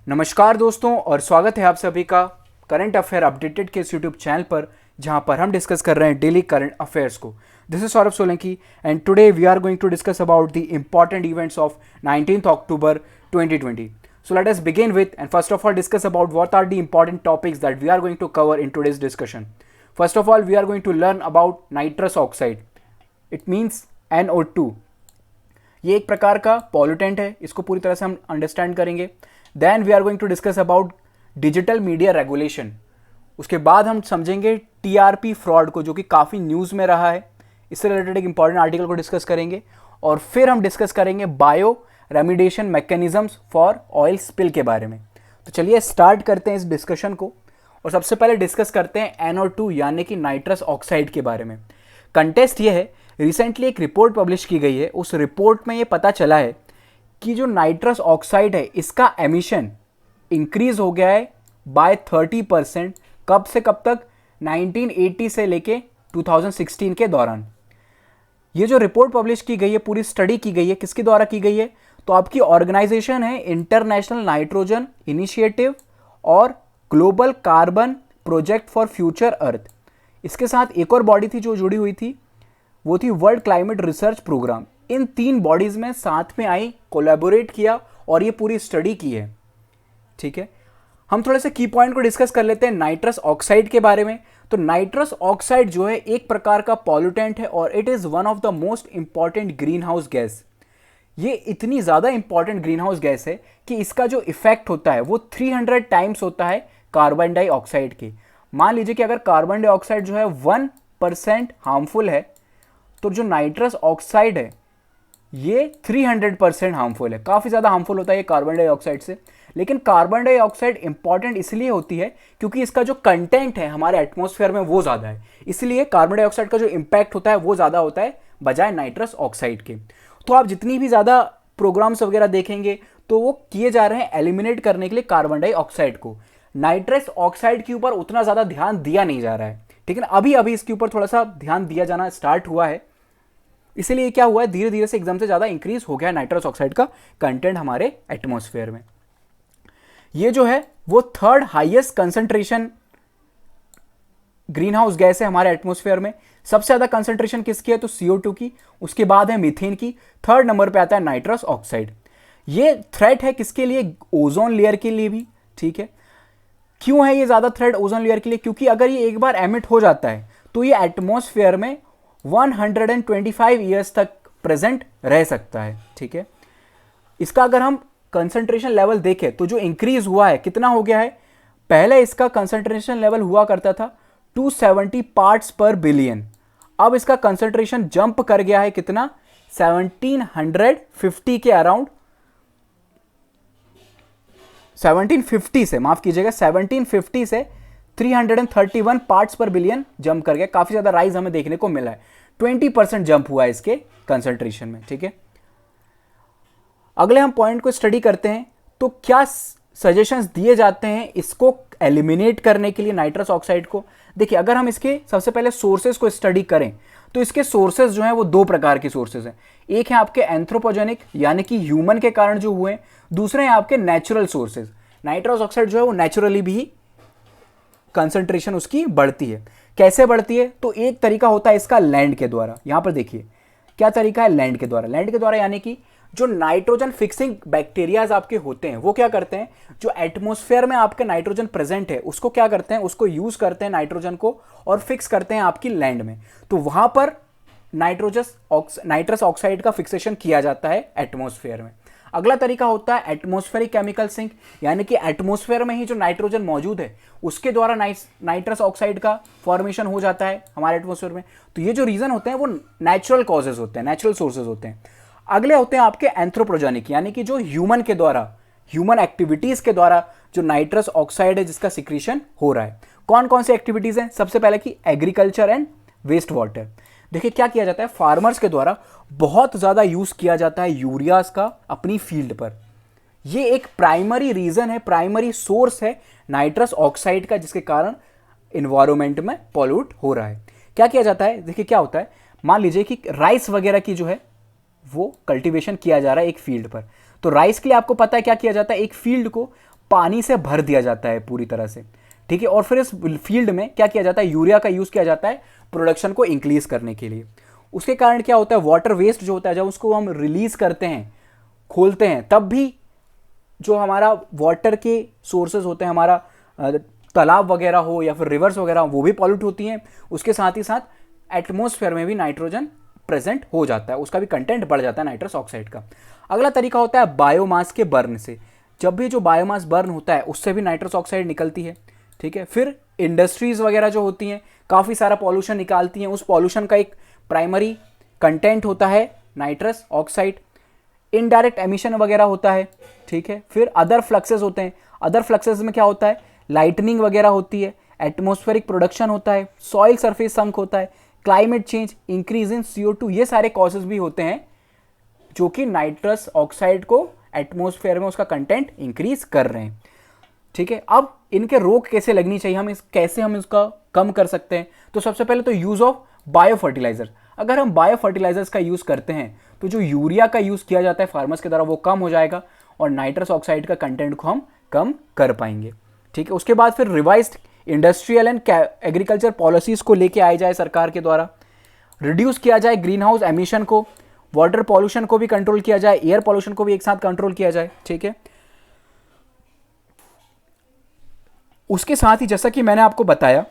नमस्कार दोस्तों और स्वागत है आप सभी का करंट अफेयर अपडेटेड के इस यूट्यूब चैनल पर, जहां पर हम डिस्कस कर रहे हैं डेली करंट अफेयर्स को। This is Saurabh Solanki and today we are going to discuss about the important events of 19th October 2020. So let us begin with and first of all discuss about what are the important topics that we are going to cover in today's discussion. First of all, we are going to learn about nitrous oxide. It means NO2. ये एक प्रकार का pollutant है, इसको पूरी तरह से हम अंडरस्टैंड करेंगे। Then we are going to discuss about digital media regulation. उसके बाद हम समझेंगे टीआरपी फ्रॉड को, जो कि काफ़ी न्यूज़ में रहा है। इससे रिलेटेड एक इंपॉर्टेंट आर्टिकल को डिस्कस करेंगे और फिर हम डिस्कस करेंगे bio remediation mechanisms for oil spill के बारे में। तो चलिए स्टार्ट करते हैं इस डिस्कशन को और सबसे पहले डिस्कस करते हैं NO2 यानी कि नाइट्रस ऑक्साइड के बारे में। कंटेस्ट ये है, रिसेंटली एक रिपोर्ट पब्लिश की गई है। उस रिपोर्ट में ये पता चला है कि जो नाइट्रस ऑक्साइड है इसका एमिशन इंक्रीज हो गया है बाय 30%। कब से कब तक? 1980 से लेके 2016 के दौरान। ये जो रिपोर्ट पब्लिश की गई है, पूरी स्टडी की गई है, किसके द्वारा की गई है? तो आपकी ऑर्गेनाइजेशन है इंटरनेशनल नाइट्रोजन इनिशिएटिव और Global Carbon Project for Future Earth. इसके साथ एक और बॉडी थी जो जुड़ी हुई थी, वो थी वर्ल्ड क्लाइमेट रिसर्च प्रोग्राम। इन तीन बॉडीज में साथ में आई, कोलैबोरेट किया और ये पूरी स्टडी की है। ठीक है, हम थोड़े से की पॉइंट को डिस्कस कर लेते हैं नाइट्रस ऑक्साइड के बारे में। तो नाइट्रस ऑक्साइड जो है एक प्रकार का पॉल्यूटेंट है और it is one of the most important green house gas. ये इतनी ज़्यादा इंपॉर्टेंट ग्रीन हाउस गैस है कि इसका जो इफेक्ट होता है वो 300 टाइम्स होता है कार्बन डाइऑक्साइड के। मान लीजिए कि अगर कार्बन डाइऑक्साइड जो है 1% हार्मफुल है, तो जो नाइट्रस ऑक्साइड है ये 300% हार्मफुल है। काफ़ी ज़्यादा हार्मफुल होता है ये कार्बन डाइऑक्साइड से। लेकिन कार्बन डाइऑक्साइड इंपॉर्टेंट इसलिए होती है क्योंकि इसका जो कंटेंट है हमारे एटमॉस्फेयर में वो ज़्यादा है, इसलिए कार्बन डाइऑक्साइड का जो इम्पैक्ट होता है वो ज़्यादा होता है बजाय नाइट्रस ऑक्साइड के। तो आप जितनी भी ज़्यादा प्रोग्राम्स वगैरह देखेंगे तो वो किए जा रहे हैं एलिमिनेट करने के लिए कार्बन डाइऑक्साइड को। नाइट्रस ऑक्साइड के ऊपर उतना ज़्यादा ध्यान दिया नहीं जा रहा है, ठीक है ना। अभी अभी इसके ऊपर थोड़ा सा ध्यान दिया जाना स्टार्ट हुआ है, इसीलिए क्या हुआ है, धीरे धीरे से एकदम से ज़्यादा इंक्रीज हो गया नाइट्रस ऑक्साइड का कंटेंट हमारे एटमॉस्फेयर में। ये जो है वो third highest concentration green house gas है हमारे एटमॉस्फेयर में। सबसे ज़्यादा कंसंट्रेशन किसकी है? तो CO2 की, उसके बाद है मीथेन की, थर्ड नंबर पे आता है नाइट्रस ऑक्साइड। ये थ्रेट है किसके लिए? ओजोन लेयर के लिए भी। ठीक है, क्यों है ये ज़्यादा थ्रेट ओजोन लेयर के लिए? क्योंकि अगर ये एक बार एमिट हो जाता है तो ये एटमॉस्फेयर में 125 ईयर्स तक प्रेजेंट रह सकता है। ठीक है, इसका अगर हम कंसंट्रेशन लेवल देखें तो जो इंक्रीज हुआ है कितना हो गया है? पहले इसका कंसंट्रेशन लेवल हुआ करता था 270 पार्ट्स पर बिलियन, अब इसका कंसंट्रेशन जंप कर गया है कितना? 1750 के अराउंड, 1750 से, माफ कीजिएगा, 1750 से 331 पार्ट्स पर बिलियन जंप कर गया। काफी ज्यादा राइज हमें देखने को मिला है, 20% जंप हुआ है इसके कंसंट्रेशन में। ठीक है, अगले हम पॉइंट को स्टडी करते हैं। तो क्या सजेशंस दिए जाते हैं इसको एलिमिनेट करने के लिए नाइट्रस ऑक्साइड को? देखिए, अगर हम इसके सबसे पहले सोर्सेज को स्टडी करें तो इसके सोर्सेज जो हैं वो दो प्रकार के सोर्सेज हैं। एक है आपके एंथ्रोपोजेनिक यानी कि ह्यूमन के कारण जो हुए, दूसरे हैं आपके नेचुरल सोर्सेज। नाइट्रस ऑक्साइड जो है वो नेचुरली भी कंसंट्रेशन उसकी बढ़ती है। कैसे बढ़ती है? तो एक तरीका होता है इसका लैंड के द्वारा। यहां पर देखिए क्या तरीका है, लैंड के द्वारा। लैंड के द्वारा यानी कि जो नाइट्रोजन फिक्सिंग बैक्टीरियाज आपके होते हैं वो क्या करते हैं, जो एटमॉस्फेयर में आपके नाइट्रोजन प्रेजेंट है उसको क्या करते हैं, उसको यूज करते हैं नाइट्रोजन को और फिक्स करते हैं आपकी लैंड में। तो वहां पर नाइट्रस ऑक्साइड का फिक्सेशन किया जाता है एटमॉस्फेयर में। अगला तरीका होता है एटमॉस्फेरिक केमिकल सिंक, यानी कि एटमॉस्फेयर में ही जो नाइट्रोजन मौजूद है उसके द्वारा नाइट्रस ऑक्साइड का फॉर्मेशन हो जाता है हमारे एटमॉस्फेयर में। तो ये जो रीजन होते हैं वो नेचुरल कॉजेज होते हैं, नेचुरल सोर्सेज होते हैं। अगले होते हैं आपके एंथ्रोपोजेनिक, यानी कि जो ह्यूमन के द्वारा, ह्यूमन एक्टिविटीज के द्वारा जो नाइट्रस ऑक्साइड है जिसका सिक्रीशन हो रहा है। कौन कौन सी एक्टिविटीज हैं? सबसे पहले की एग्रीकल्चर एंड वेस्ट वाटर। देखिए क्या किया जाता है, फार्मर्स के द्वारा बहुत ज्यादा यूज किया जाता है यूरियाज का अपनी फील्ड पर। ये एक प्राइमरी रीजन है, प्राइमरी सोर्स है नाइट्रस ऑक्साइड का, जिसके कारण इन्वायरमेंट में पॉल्यूट हो रहा है। क्या किया जाता है? देखिए क्या होता है, मान लीजिए कि राइस वगैरह की जो है वो कल्टीवेशन किया जा रहा है एक फील्ड पर। तो राइस के लिए आपको पता है क्या किया जाता है, एक फील्ड को पानी से भर दिया जाता है पूरी तरह से, ठीक है। और फिर इस फील्ड में क्या किया जाता है, यूरिया का यूज़ किया जाता है प्रोडक्शन को इंक्रीज करने के लिए। उसके कारण क्या होता है, वाटर वेस्ट जो होता है जब उसको हम रिलीज करते हैं, खोलते हैं, तब भी जो हमारा वाटर के सोर्सेज होते हैं, हमारा तालाब वगैरह हो या फिर रिवर्स वगैरह, वो भी पॉल्यूट होती हैं। उसके साथ ही साथ एटमॉस्फेयर में भी नाइट्रोजन प्रेजेंट हो जाता है, उसका भी कंटेंट बढ़ जाता है नाइट्रस ऑक्साइड का। अगला तरीका होता है बायोमास के बर्न से। जब भी जो बायोमास बर्न होता है उससे भी नाइट्रस ऑक्साइड निकलती है, ठीक है। फिर इंडस्ट्रीज वगैरह जो होती हैं काफ़ी सारा पॉल्यूशन निकालती हैं, उस पॉल्यूशन का एक प्राइमरी कंटेंट होता है नाइट्रस ऑक्साइड। इनडायरेक्ट एमिशन वगैरह होता है, ठीक है। फिर अदर फ्लक्सेस होते हैं, अदर फ्लक्सेस में क्या होता है, लाइटनिंग वगैरह होती है, एटमॉस्फेरिक प्रोडक्शन होता है, सॉइल सरफेस संक होता है, climate change, increase in CO2, ये सारे कॉजेज भी होते हैं जो कि नाइट्रस ऑक्साइड को एटमॉस्फेयर में उसका कंटेंट इंक्रीज कर रहे हैं, ठीक है। अब इनके रोक कैसे लगनी चाहिए, कैसे हम इसका कम कर सकते हैं। तो सबसे पहले तो यूज ऑफ बायो फर्टिलाइजर। अगर हम बायो फर्टिलाइजर्स का यूज करते हैं तो जो यूरिया का यूज किया जाता है फार्मर्स के द्वारा वो कम हो जाएगा और नाइट्रस ऑक्साइड का कंटेंट को हम कम कर पाएंगे, ठीक है। उसके बाद फिर revised industrial and agriculture policies को लेके आए जाए सरकार के द्वारा, रिड्यूस किया जाए ग्रीन हाउस एमिशन को, वाटर पॉल्यूशन को भी कंट्रोल किया जाए, एयर पॉल्यूशन को भी एक साथ कंट्रोल किया जाए, ठीक है। उसके साथ ही जैसा कि मैंने आपको बताया,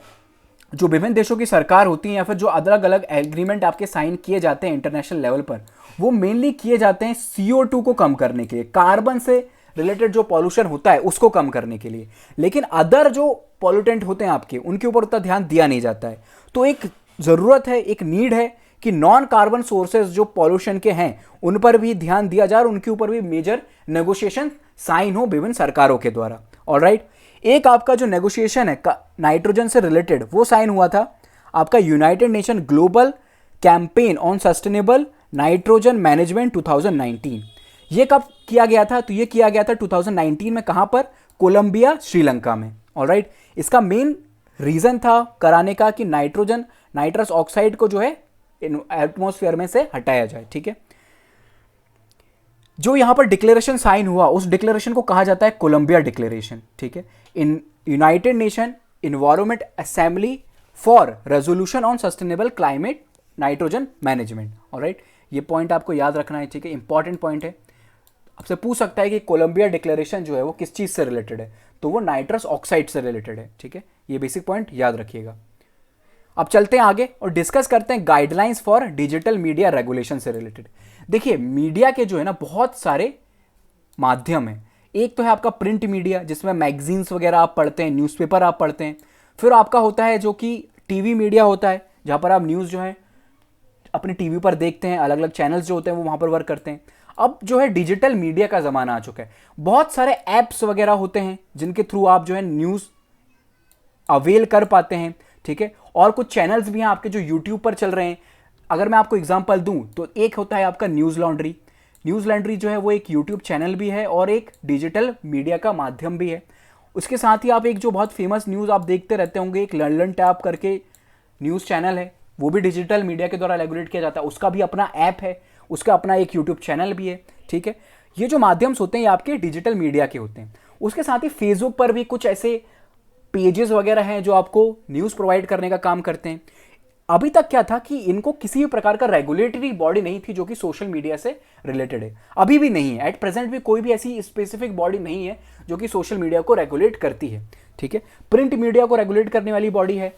जो विभिन्न देशों की सरकार होती है या फिर जो अलग अलग एग्रीमेंट आपके साइन किए जाते हैं इंटरनेशनल लेवल पर, वो मेनली किए जाते हैं CO2 को कम करने के लिए, कार्बन से रिलेटेड जो पॉल्यूशन होता है उसको कम करने के लिए। लेकिन अदर जो पॉल्यूटेंट होते हैं आपके, उनके ऊपर उतना ध्यान दिया नहीं जाता है। तो एक ज़रूरत है, एक नीड है कि नॉन कार्बन सोर्सेज जो पॉल्यूशन के हैं उन पर भी ध्यान दिया जाए और उनके ऊपर भी मेजर नेगोशिएशन साइन हो विभिन्न सरकारों के द्वारा। ऑलराइट, एक आपका जो नेगोशिएशन है नाइट्रोजन से रिलेटेड वो साइन हुआ था आपका United nation global campaign on sustainable nitrogen management 2019। ये कब किया गया था, तो ये किया गया था 2019 में। कहां पर, कोलंबिया, श्रीलंका में। ऑलराइट, इसका मेन रीजन था कराने का कि नाइट्रस ऑक्साइड को जो है एटमॉस्फेयर में से हटाया जाए, ठीक है। जो यहां पर डिक्लेरेशन साइन हुआ उस डिक्लेरेशन को कहा जाता है कोलंबिया डिक्लेरेशन, ठीक है। In United nation environment assembly for resolution on sustainable climate nitrogen management. Alright, ये पॉइंट आपको याद रखना है, ठीक है, इंपॉर्टेंट पॉइंट है। आपसे पूछ सकता है कि कोलंबिया डिक्लेरेशन जो है वो किस चीज से रिलेटेड है, तो वो नाइट्रस ऑक्साइड से रिलेटेड है, ठीक है। ये बेसिक पॉइंट याद रखिएगा। अब चलते हैं आगे और डिस्कस करते हैं guidelines for digital media regulation से रिलेटेड। देखिए, मीडिया के जो है ना बहुत सारे माध्यम है। एक तो है आपका प्रिंट मीडिया जिसमें मैगजीन्स वगैरह आप पढ़ते हैं, न्यूज़पेपर आप पढ़ते हैं। फिर आपका होता है जो कि टीवी मीडिया होता है, जहाँ पर आप न्यूज़ जो है अपने टीवी पर देखते हैं, अलग अलग चैनल्स जो होते हैं वो वहाँ पर वर्क करते हैं। अब जो है डिजिटल मीडिया का ज़माना आ चुका है, बहुत सारे ऐप्स वगैरह होते हैं जिनके थ्रू आप जो है न्यूज़ अवेल कर पाते हैं, ठीक है। और कुछ चैनल्स भी हैं आपके जो यूट्यूब पर चल रहे हैं। अगर मैं आपको एग्जांपल दूं तो एक होता है आपका न्यूज़ लॉन्ड्री। न्यूज़ लॉन्ड्री जो है वो एक यूट्यूब चैनल भी है और एक डिजिटल मीडिया का माध्यम भी है। उसके साथ ही आप एक जो बहुत फेमस न्यूज़ आप देखते रहते होंगे, एक लंदन टैप करके न्यूज़ चैनल है, वो भी डिजिटल मीडिया के द्वारा रेगुलेट किया जाता है। उसका भी अपना ऐप है, उसका अपना एक यूट्यूब चैनल भी है, ठीक है। ये जो माध्यम्स होते हैं ये आपके डिजिटल मीडिया के होते हैं। उसके साथ ही फेसबुक पर भी कुछ ऐसे पेजेस वगैरह हैं जो आपको न्यूज़ प्रोवाइड करने का काम करते हैं। अभी तक क्या था कि इनको किसी भी प्रकार का रेगुलेटरी बॉडी नहीं थी जो कि सोशल मीडिया से रिलेटेड है, अभी भी नहीं है। एट प्रेजेंट भी कोई भी ऐसी स्पेसिफिक बॉडी नहीं है जो कि सोशल मीडिया को रेगुलेट करती है, ठीक है। प्रिंट मीडिया को रेगुलेट करने वाली बॉडी है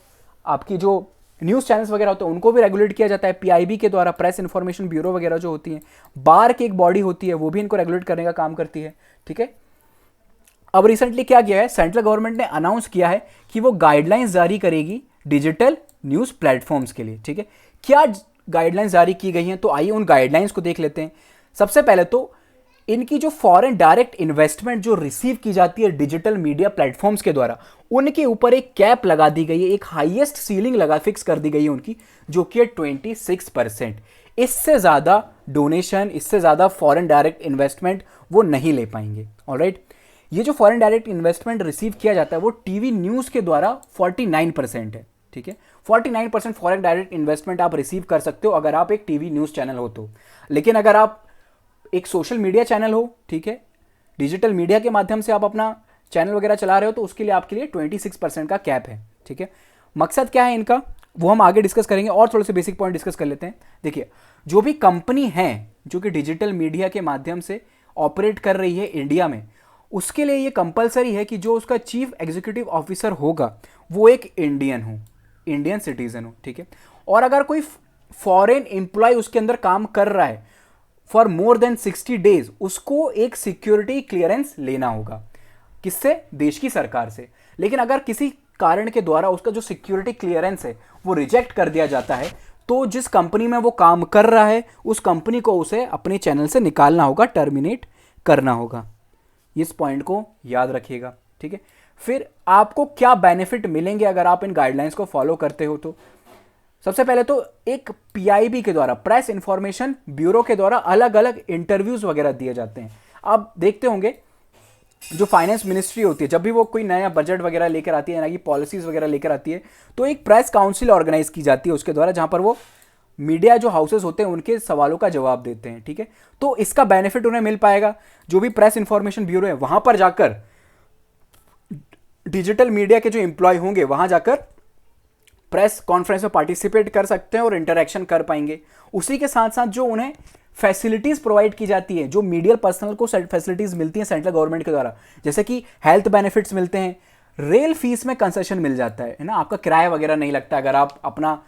आपकी जो न्यूज़ चैनल्स वगैरह होते हैं, उनको भी रेगुलेट किया जाता है PIB के द्वारा, प्रेस इन्फॉर्मेशन ब्यूरो वगैरह जो होती है। बार की एक बॉडी होती है, वो भी इनको रेगुलेट करने का काम करती है, ठीक है। अब रिसेंटली क्या किया है, सेंट्रल गवर्नमेंट ने अनाउंस किया है कि वो गाइडलाइंस जारी करेगी डिजिटल न्यूज़ प्लेटफॉर्म्स के लिए, ठीक है। क्या गाइडलाइंस जारी की गई हैं, तो आइए उन गाइडलाइंस को देख लेते हैं। सबसे पहले तो इनकी जो फॉरेन डायरेक्ट इन्वेस्टमेंट जो रिसीव की जाती है डिजिटल मीडिया प्लेटफॉर्म्स के द्वारा, उनके ऊपर एक कैप लगा दी गई है, एक हाईएस्ट सीलिंग फिक्स कर दी गई है उनकी, जो कि है 26%। इससे ज़्यादा डोनेशन, इससे ज़्यादा फॉरेन डायरेक्ट इन्वेस्टमेंट वो नहीं ले पाएंगे। ऑलराइट, ये जो फॉरेन डायरेक्ट इन्वेस्टमेंट रिसीव किया जाता है वो टीवी न्यूज़ के द्वारा 49% है, ठीक है। 49% फॉरेन डायरेक्ट इन्वेस्टमेंट आप रिसीव कर सकते हो अगर आप एक टीवी न्यूज़ चैनल हो तो। लेकिन अगर आप एक सोशल मीडिया चैनल हो, ठीक है, डिजिटल मीडिया के माध्यम से आप अपना चैनल वगैरह चला रहे हो तो उसके लिए आपके लिए 26% का कैप है, ठीक है। मकसद क्या है इनका वो हम आगे डिस्कस करेंगे, और थोड़े से बेसिक पॉइंट डिस्कस कर लेते हैं। देखिए, जो भी कंपनी है जो कि डिजिटल मीडिया के माध्यम से ऑपरेट कर रही है इंडिया में, उसके लिए ये कंपलसरी है कि जो उसका चीफ एग्जीक्यूटिव ऑफिसर होगा वो एक इंडियन हो, इंडियन सिटीजन हो, ठीक है। और अगर कोई फॉरेन एम्प्लॉय उसके अंदर काम कर रहा है फॉर मोर देन 60 डेज, उसको एक सिक्योरिटी क्लियरेंस लेना होगा। किससे? देश की सरकार से। लेकिन अगर किसी कारण के द्वारा उसका जो सिक्योरिटी क्लियरेंस है वो रिजेक्ट कर दिया जाता है, तो जिस कंपनी में वो काम कर रहा है उस कंपनी को उसे अपने चैनल से निकालना होगा, टर्मिनेट करना होगा। इस पॉइंट को याद रखिएगा, ठीक है। फिर आपको क्या बेनिफिट मिलेंगे अगर आप इन गाइडलाइंस को फॉलो करते हो? तो सबसे पहले तो एक पीआईबी के द्वारा, प्रेस इंफॉर्मेशन ब्यूरो के द्वारा अलग अलग इंटरव्यूज वगैरह दिए जाते हैं। आप देखते होंगे जो फाइनेंस मिनिस्ट्री होती है, जब भी वो कोई नया बजट वगैरह लेकर आती है, नई पॉलिसीज वगैरह लेकर आती है, तो एक प्रेस काउंसिल ऑर्गेनाइज की जाती है उसके द्वारा, जहां पर वो मीडिया जो हाउसेस होते हैं उनके सवालों का जवाब देते हैं, ठीक है। तो इसका बेनिफिट उन्हें मिल पाएगा। जो भी प्रेस इंफॉर्मेशन ब्यूरो है वहां पर जाकर डिजिटल मीडिया के जो एम्प्लॉय होंगे वहां जाकर प्रेस कॉन्फ्रेंस में पार्टिसिपेट कर सकते हैं और इंटरेक्शन कर पाएंगे। उसी के साथ साथ जो उन्हें फैसिलिटीज प्रोवाइड की जाती है, जो मीडिया पर्सनल को फैसिलिटीज मिलती हैं सेंट्रल गवर्नमेंट के द्वारा, जैसे कि हेल्थ बेनिफिट्स मिलते हैं, रेल फीस में कंसेशन मिल जाता है ना, आपका किराया वगैरह नहीं लगता अगर आप अपना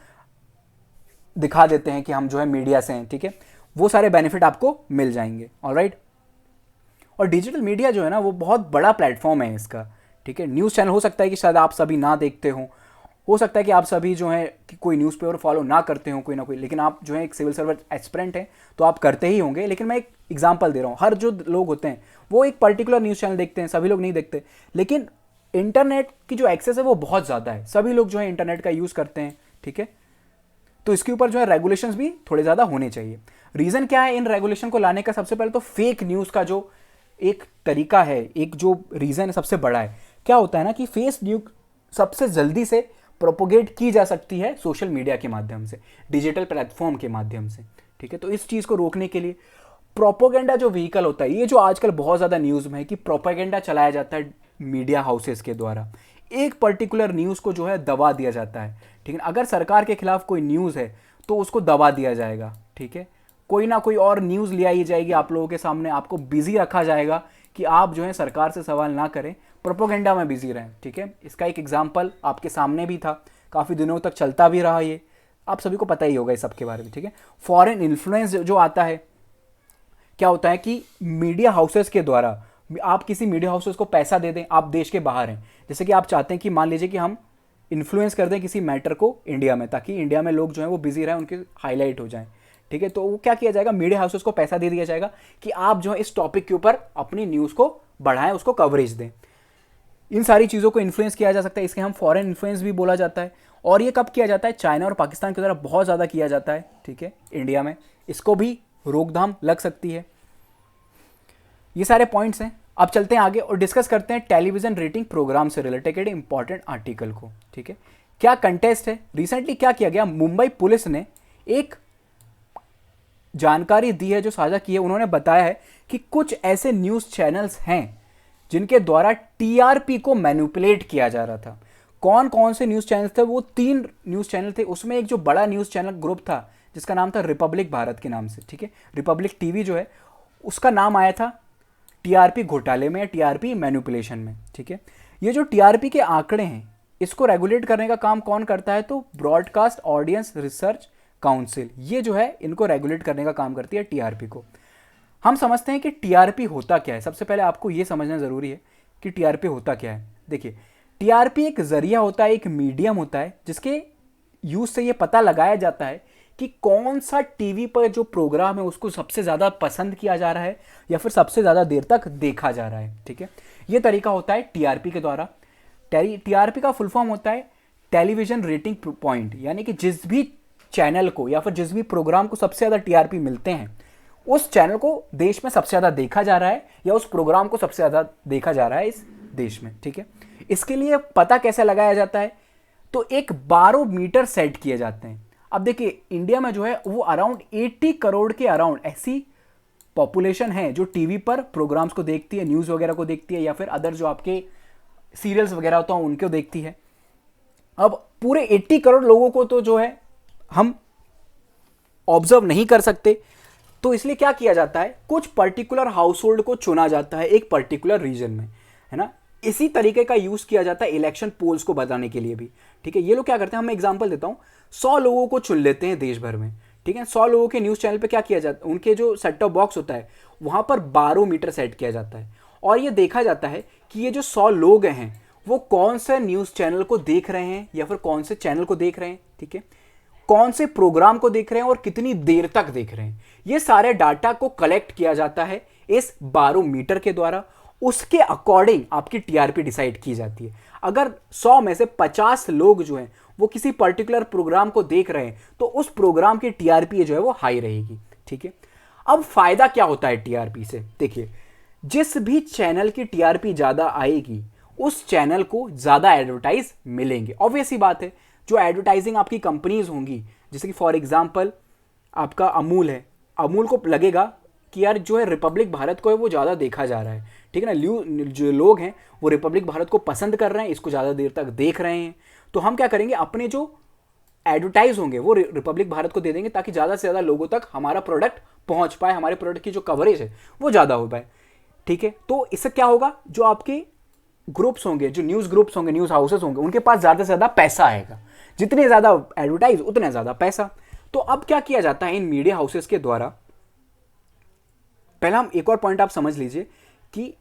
दिखा देते हैं कि हम जो है मीडिया से हैं, ठीक है। वो सारे बेनिफिट आपको मिल जाएंगे, ऑलराइट। और डिजिटल मीडिया जो है ना वो बहुत बड़ा प्लेटफॉर्म है इसका, ठीक है। न्यूज़ चैनल हो सकता है कि शायद आप सभी ना देखते हो सकता है कि आप सभी जो है कि कोई न्यूज़पेपर फॉलो ना करते हो कोई ना कोई, लेकिन आप जो है एक सिविल सर्वेंट एस्पिरेंट हैं तो आप करते ही होंगे। लेकिन मैं एक एग्जांपल दे रहा हूँ, हर जो लोग होते हैं वो एक पर्टिकुलर न्यूज़ चैनल देखते हैं, सभी लोग नहीं देखते। लेकिन इंटरनेट की जो एक्सेस है वो बहुत ज़्यादा है, सभी लोग जो है इंटरनेट का यूज़ करते हैं, ठीक है। तो इसके ऊपर जो है रेगुलेशंस भी थोड़े ज़्यादा होने चाहिए। रीज़न क्या है इन रेगुलेशन को लाने का? सबसे पहले तो फेक न्यूज़ का जो एक तरीका है, एक जो रीज़न है सबसे बड़ा है, क्या होता है ना कि फेक न्यूज़ सबसे जल्दी से प्रोपोगेट की जा सकती है सोशल मीडिया के माध्यम से, डिजिटल प्लेटफॉर्म के माध्यम से, ठीक है। तो इस चीज़ को रोकने के लिए प्रोपोगेंडा जो व्हीकल होता है, ये जो आजकल बहुत ज़्यादा न्यूज़ में है कि प्रोपोगेंडा चलाया जाता है मीडिया हाउसेस के द्वारा, एक पर्टिकुलर न्यूज़ को जो है दबा दिया जाता है, ठीक है। अगर सरकार के खिलाफ कोई न्यूज़ है तो उसको दबा दिया जाएगा, ठीक है। कोई ना कोई और न्यूज़ ले आई जाएगी आप लोगों के सामने, आपको बिजी रखा जाएगा कि आप जो है सरकार से सवाल ना करें, प्रोपोगेंडा में बिजी रहें, ठीक है। इसका एक एग्जाम्पल आपके सामने भी था, काफ़ी दिनों तक चलता भी रहा, ये आप सभी को पता ही होगा इस सब के बारे में, ठीक है। फॉरेन इन्फ्लुएंस जो आता है, क्या होता है कि मीडिया हाउसेस के द्वारा आप किसी मीडिया हाउसेस को पैसा दे दें, आप देश के बाहर हैं, जैसे कि आप चाहते हैं कि मान लीजिए कि हम इन्फ्लुएंस कर दें किसी मैटर को इंडिया में, ताकि इंडिया में लोग जो हैं वो बिजी रहें, उनके हाईलाइट हो जाएं, ठीक है। तो वो क्या किया जाएगा, मीडिया हाउसेस को पैसा दे दिया जाएगा कि आप जो है इस टॉपिक के ऊपर अपनी न्यूज़ को बढ़ाएं, उसको कवरेज दें। इन सारी चीज़ों को इन्फ्लुएंस किया जा सकता है, इसके हम फॉरेन इन्फ्लुएंस भी बोला जाता है। और ये कब किया जाता है? चाइना और पाकिस्तान की तरफ बहुत ज़्यादा किया जाता है, ठीक है। इंडिया में इसको भी रोकथाम लग सकती है। ये सारे पॉइंट्स हैं। अब चलते हैं आगे और डिस्कस करते हैं टेलीविजन रेटिंग प्रोग्राम से रिलेटेड इंपॉर्टेंट आर्टिकल को, ठीक है। क्या कंटेस्ट है? रिसेंटली क्या किया गया, मुंबई पुलिस ने एक जानकारी दी है, जो साझा की है। उन्होंने बताया है कि कुछ ऐसे न्यूज़ चैनल्स हैं जिनके द्वारा टीआरपी को मैनिपुलेट किया जा रहा था। कौन कौन से न्यूज़ चैनल थे? वो 3 न्यूज़ चैनल थे। उसमें एक जो बड़ा न्यूज़ चैनल ग्रुप था जिसका नाम था रिपब्लिक भारत के नाम से, ठीक है। रिपब्लिक टीवी जो है उसका नाम आया था टीआरपी घोटाले में या टीआरपी मैनिपुलेशन में, ठीक है। ये जो टीआरपी के आंकड़े हैं इसको रेगुलेट करने का काम कौन करता है? तो ब्रॉडकास्ट ऑडियंस रिसर्च काउंसिल, ये जो है इनको रेगुलेट करने का काम करती है टीआरपी को। हम समझते हैं कि टीआरपी होता क्या है। सबसे पहले आपको ये समझना ज़रूरी है कि टीआरपी होता क्या है। देखिए, टीआरपी एक जरिया होता है, एक मीडियम होता है जिसके यूज़ से ये पता लगाया जाता है कि कौन सा टीवी पर जो प्रोग्राम है उसको सबसे ज़्यादा पसंद किया जा रहा है या फिर सबसे ज़्यादा देर तक देखा जा रहा है, ठीक है। ये तरीका होता है टीआरपी के द्वारा। टीआरपी का फुल फॉर्म होता है टेलीविजन रेटिंग पॉइंट, यानी कि जिस भी चैनल को या फिर जिस भी प्रोग्राम को सबसे ज़्यादा टीआरपी मिलते हैं उस चैनल को देश में सबसे ज़्यादा देखा जा रहा है या उस प्रोग्राम को सबसे ज़्यादा देखा जा रहा है इस देश में, ठीक है। इसके लिए पता कैसे लगाया जाता है? तो एक बारोमीटर सेट किए जाते हैं। अब देखिए, इंडिया में जो है वो अराउंड 80 करोड़ के अराउंड ऐसी पॉपुलेशन है जो टीवी पर प्रोग्राम्स को देखती है, न्यूज़ वगैरह को देखती है या फिर अदर जो आपके सीरियल्स वगैरह होता है उनको देखती है। अब पूरे 80 करोड़ लोगों को तो जो है हम ऑब्जर्व नहीं कर सकते, तो इसलिए क्या किया जाता है, कुछ पर्टिकुलर हाउस होल्ड को चुना जाता है एक पर्टिकुलर रीजन में, है ना। इसी तरीके का यूज किया जाता है इलेक्शन पोल्स को बताने के लिए भी, ठीक है। ये लोग क्या करते हैं, हम एग्जांपल देता हूं, 100 लोगों को चुन लेते हैं देश भर में, ठीक है। 100 लोगों के न्यूज चैनल पे क्या किया जाता है, उनके जो सेट टॉप बॉक्स होता है वहां पर बारोमीटर सेट किया जाता है, और ये देखा जाता है कि ये जो 100 लोग हैं वो कौन से न्यूज चैनल को देख रहे हैं या फिर कौन से चैनल को देख रहे हैं, ठीक है, कौन से प्रोग्राम को देख रहे हैं और कितनी देर तक देख रहे हैं। ये सारे डाटा को कलेक्ट किया जाता है इस बारोमीटर के द्वारा। उसके अकॉर्डिंग आपकी टीआरपी डिसाइड की जाती है। अगर 100 में से 50 लोग जो हैं वो किसी पर्टिकुलर प्रोग्राम को देख रहे हैं तो उस प्रोग्राम की टीआरपी जो है वो हाई रहेगी, ठीक है। अब फायदा क्या होता है टीआरपी से, देखिए, जिस भी चैनल की टीआरपी ज्यादा आएगी उस चैनल को ज्यादा एडवर्टाइज मिलेंगे। ऑब्वियस ही बात है, जो एडवर्टाइजिंग आपकी कंपनीज होंगी, जैसे कि फॉर एग्जांपल आपका अमूल है, अमूल को लगेगा कि यार जो है रिपब्लिक भारत को है वो ज़्यादा देखा जा रहा है, ठीक है ना, जो लोग हैं वो रिपब्लिक भारत को पसंद कर रहे हैं, इसको ज़्यादा देर तक देख रहे हैं, तो हम क्या करेंगे, अपने जो एडवर्टाइज होंगे वो रिपब्लिक भारत को दे देंगे ताकि ज़्यादा से ज़्यादा लोगों तक हमारा प्रोडक्ट पहुंच पाए, हमारे प्रोडक्ट की जो कवरेज है वो ज़्यादा हो पाए, ठीक है। तो इससे क्या होगा, जो आपके ग्रुप्स होंगे, जो न्यूज़ ग्रुप्स होंगे, न्यूज़ हाउसेस होंगे, उनके पास ज़्यादा से ज़्यादा पैसा आएगा, जितने ज़्यादा एडवर्टाइज उतने ज़्यादा पैसा। तो अब क्या किया जाता है इन मीडिया हाउसेस के द्वारा, पहला हम एक और पॉइंट आप समझ लीजिए कि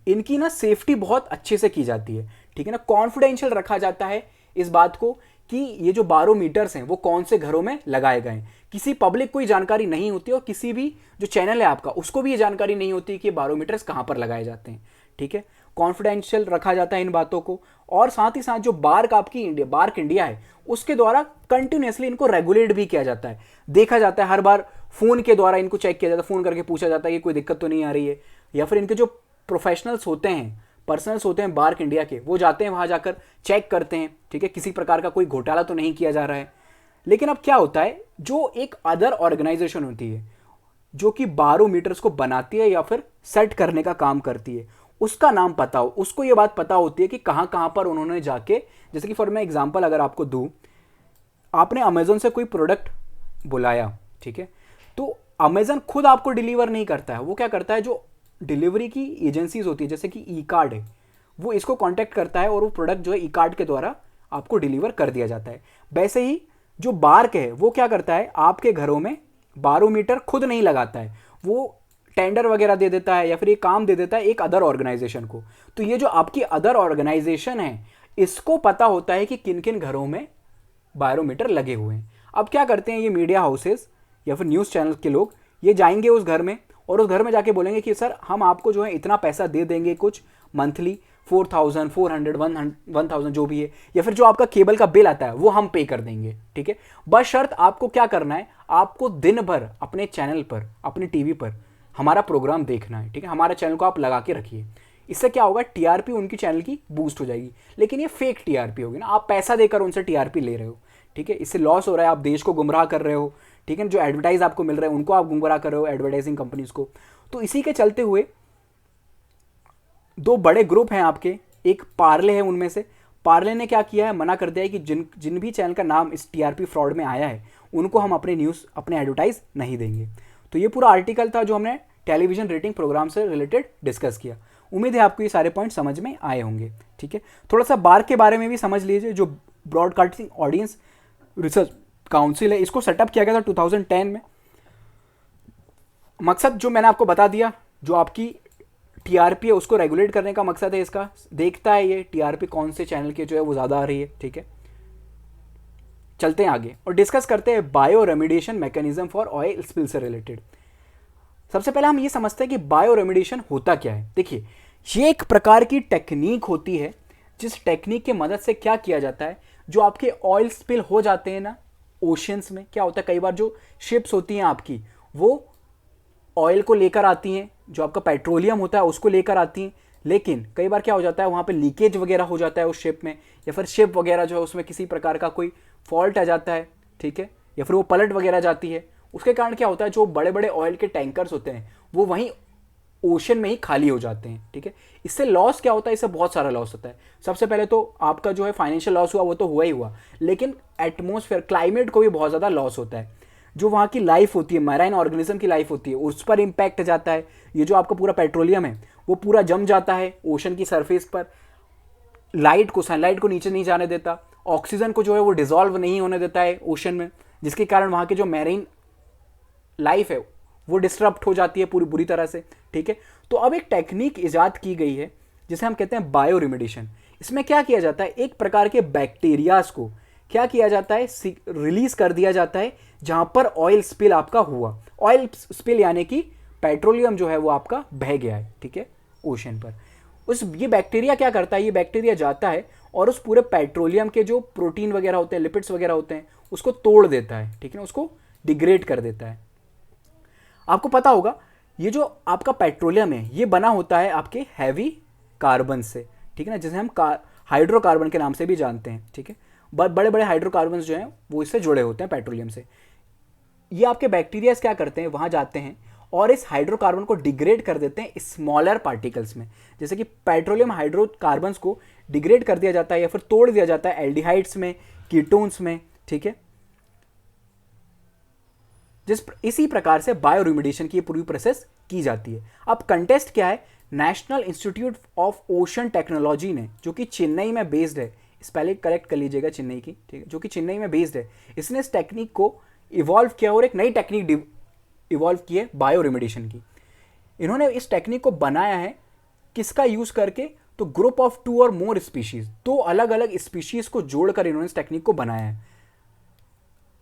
इनकी ना सेफ्टी बहुत अच्छे से की जाती है, ठीक है ना, कॉन्फिडेंशियल रखा जाता है इस बात को कि ये जो बारोमीटर्स हैं वो कौन से घरों में लगाए गए हैं, किसी पब्लिक को जानकारी नहीं होती और किसी भी जो चैनल है आपका उसको भी ये जानकारी नहीं होती कि बारोमीटर्स कहां पर लगाए जाते हैं, ठीक है। कॉन्फिडेंशियल रखा जाता है इन बातों को, और साथ ही साथ जो बार्क आपकी इंडिया, बार्क इंडिया है, उसके द्वारा कंटिन्यूसली इनको रेगुलेट भी किया जाता है, देखा जाता है, हर बार फोन के द्वारा इनको चेक किया जाता है, फोन करके पूछा जाता है कि कोई दिक्कत तो नहीं आ रही है, या फिर इनके जो प्रोफेशनल्स होते हैं, पर्सनल्स होते हैं बार्क इंडिया के, वो जाते हैं वहां जाकर चेक करते हैं, ठीक है, किसी प्रकार का कोई घोटाला तो नहीं किया जा रहा है। लेकिन अब क्या होता है, जो एक अदर ऑर्गेनाइजेशन होती है जो कि बारोमीटर्स को बनाती है या फिर सेट करने का काम करती है, उसका नाम पता हो, उसको ये बात पता होती है कि कहां कहां पर उन्होंने जाके, जैसे कि फॉर मैं एग्जांपल अगर आपको दूं, आपने अमेजोन से कोई प्रोडक्ट बुलाया, ठीक है, तो अमेजन खुद आपको डिलीवर नहीं करता है, वो क्या करता है, जो डिलीवरी की एजेंसीज होती है जैसे कि ई कार्ड है, वो इसको कांटेक्ट करता है और वो प्रोडक्ट जो है ई कार्ड के द्वारा आपको डिलीवर कर दिया जाता है। वैसे ही जो बार्क है वो क्या करता है, आपके घरों में बारोमीटर खुद नहीं लगाता है, वो टेंडर वगैरह दे देता है या फिर ये काम दे देता है एक अदर ऑर्गेनाइजेशन को। तो ये जो आपकी अदर ऑर्गेनाइजेशन है इसको पता होता है कि किन किन घरों में बारोमीटर लगे हुए हैं। अब क्या करते हैं ये मीडिया हाउसेस या फिर न्यूज़ चैनल के लोग, ये जाएंगे उस घर में और उस घर में जाके बोलेंगे कि सर हम आपको जो है इतना पैसा दे देंगे कुछ मंथली, 4000 400 1000 जो भी है, या फिर जो आपका केबल का बिल आता है वो हम पे कर देंगे, ठीक है। बस शर्त आपको क्या करना है, आपको दिन भर अपने चैनल पर, अपने टीवी पर हमारा प्रोग्राम देखना है, ठीक है, हमारे चैनल को आप लगा के रखिए। इससे क्या होगा, टीआरपी उनकी चैनल की बूस्ट हो जाएगी। लेकिन ये फेक टीआरपी होगी ना, आप पैसा देकर उनसे टीआरपी ले रहे हो, ठीक है, इससे लॉस हो रहा है, आप देश को गुमराह कर रहे हो, ठीक है, जो एडवर्टाइज आपको मिल रहे हैं उनको आप गुमराह कर रहे हो, एडवर्टाइजिंग कंपनीज को। तो इसी के चलते हुए दो बड़े ग्रुप हैं आपके, एक पार्ले है, उनमें से पार्ले ने क्या किया है, मना कर दिया है कि जिन भी चैनल का नाम इस टीआरपी फ्रॉड में आया है उनको हम अपने न्यूज़, अपने एडवर्टाइज नहीं देंगे। तो ये पूरा आर्टिकल था जो हमने टेलीविजन रेटिंग प्रोग्राम से रिलेटेड डिस्कस किया। उम्मीद है आपको ये सारे पॉइंट समझ में आए होंगे, ठीक है। थोड़ा सा बार्क के बारे में भी समझ लीजिए। जो ब्रॉडकास्टिंग ऑडियंस रिसर्च काउंसिल है, इसको सेटअप किया गया था 2010 में। मकसद जो मैंने आपको बता दिया, जो आपकी टीआरपी है उसको रेगुलेट करने का मकसद है इसका, देखता है ये टीआरपी कौन से चैनल के जो है वो ज़्यादा आ रही है, ठीक है। चलते हैं आगे और डिस्कस करते हैं bio remediation mechanism for oil spill से रिलेटेड। सबसे पहले हम ये समझते हैं कि बायो रेमिडिएशन होता क्या है। देखिए, ये एक प्रकार की टेक्निक होती है जिस टेक्निक की मदद से क्या किया जाता है, जो आपके ऑयल स्पिल हो जाते हैं ना ओशियंस में, क्या होता है कई बार जो शिप्स होती हैं आपकी वो ऑयल को लेकर आती हैं, जो आपका पेट्रोलियम होता है उसको लेकर आती हैं, लेकिन कई बार क्या हो जाता है वहाँ पे लीकेज वगैरह हो जाता है उस शिप में, या फिर शिप वगैरह जो है उसमें किसी प्रकार का कोई फॉल्ट आ जाता है, ठीक है, या फिर वो पलट वगैरह जाती है। उसके कारण क्या होता है, जो बड़े बड़े ऑयल के टैंकर्स होते हैं वो वहीं ओशन में ही खाली हो जाते हैं। ठीक है, इससे लॉस क्या होता है, इससे बहुत सारा लॉस होता है। सबसे पहले तो आपका जो है फाइनेंशियल लॉस हुआ, वो तो हुआ ही हुआ, लेकिन एटमोसफेयर, क्लाइमेट को भी बहुत ज़्यादा लॉस होता है। जो वहाँ की लाइफ होती है, मैराइन ऑर्गेनिज्म की लाइफ होती है, उस पर इम्पैक्ट जाता है। ये जो आपका पूरा पेट्रोलियम है वो पूरा जम जाता है ओशन की सरफेस पर, सनलाइट को नीचे नहीं जाने देता, ऑक्सीजन को जो है वो डिजॉल्व नहीं होने देता है ओशन में, जिसके कारण वहाँ की जो मैरीन लाइफ है वो डिस्टर्ब हो जाती है पूरी बुरी तरह से। ठीक है, तो अब एक टेक्निक इजाद की गई है जिसे हम कहते हैं बायो रिमेडिएशन। इसमें क्या किया जाता है, एक प्रकार के बैक्टीरियाज को क्या किया जाता है, रिलीज कर दिया जाता है जहां पर ऑयल स्पिल आपका हुआ। ऑयल स्पिल यानी कि पेट्रोलियम जो है वो आपका बह गया है, ठीक है, ओशन पर। ये बैक्टीरिया क्या करता है, ये बैक्टीरिया जाता है और उस पूरे पेट्रोलियम के जो प्रोटीन वगैरह होते हैं, लिपिड्स वगैरह होते हैं, उसको तोड़ देता है। ठीक है, उसको डिग्रेड कर देता है। आपको पता होगा ये जो आपका पेट्रोलियम है ये बना होता है आपके हैवी कार्बन से, ठीक है ना, जिसे हम हाइड्रोकार्बन के नाम से भी जानते हैं। ठीक है, बड़े बड़े हाइड्रोकार्बन जो हैं वो इससे जुड़े होते हैं पेट्रोलियम से। ये आपके बैक्टीरियाज क्या करते हैं, वहां जाते हैं और इस हाइड्रोकार्बन को डिग्रेड कर देते हैं स्मॉलर पार्टिकल्स में। जैसे कि पेट्रोलियम हाइड्रोकार्बन्स को डिग्रेड कर दिया जाता है या फिर तोड़ दिया जाता है एल्डिहाइड्स में, कीटोन्स में। ठीक है, इसी प्रकार से बायो रिमेडिएशन की पूरी प्रोसेस की जाती है। अब कंटेस्ट क्या है, national institute of ocean technology ने, जो कि चेन्नई में बेस्ड है, इस पहले करेक्ट कर लीजिएगा, चेन्नई की, ठीक है, जो कि चेन्नई में बेस्ड है, इसने इस टेक्निक को इवॉल्व किया और एक नई टेक्निक इवॉल्व की है बायो रिमेडिएशन की। इन्होंने इस टेक्निक को बनाया है किसका यूज करके, तो ग्रुप ऑफ 2 और मोर स्पीशीज, 2 अलग अलग स्पीशीज को जोड़कर इन्होंने इस टेक्निक को बनाया है।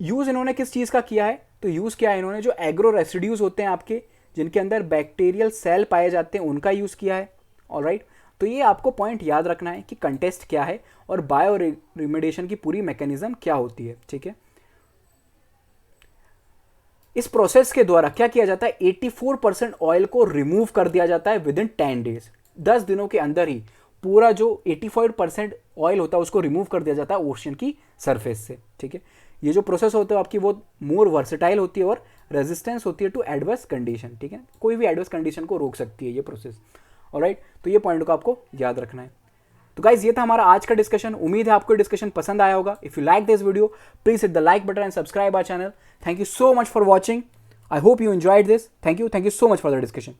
यूज इन्होंने किस चीज का किया है, तो यूज किया है इन्होंने जो एग्रो रेसिड्यूज होते हैं आपके, जिनके अंदर बैक्टीरियल सेल पाए जाते हैं, उनका यूज किया है। ऑलराइट, तो ये आपको पॉइंट याद रखना है कि कंटेस्ट क्या है और बायो रिमेडिएशन की पूरी मैकेनिज्म क्या होती है। ठीक है, इस प्रोसेस के द्वारा क्या किया जाता है, 84% ऑयल को रिमूव कर दिया जाता है विद इन 10 डेज। 10 दिनों के अंदर ही पूरा जो 85% ऑयल होता है उसको रिमूव कर दिया जाता है ओशन की सरफेस से। ठीक है, ये जो प्रोसेस होता है आपकी वो मोर वर्सेटाइल होती है और रेजिस्टेंस होती है टू एडवर्स कंडीशन। ठीक है, कोई भी एडवर्स कंडीशन को रोक सकती है ये प्रोसेस। ऑलराइट, तो ये पॉइंट को आपको याद रखना है। तो गाइज ये था हमारा आज का डिस्कशन। उम्मीद है आपको डिस्कशन पसंद आया होगा। If you like this video please hit the like button and subscribe our channel. Thank you so much for watching. I hope you enjoyed this. Thank you so much for the discussion.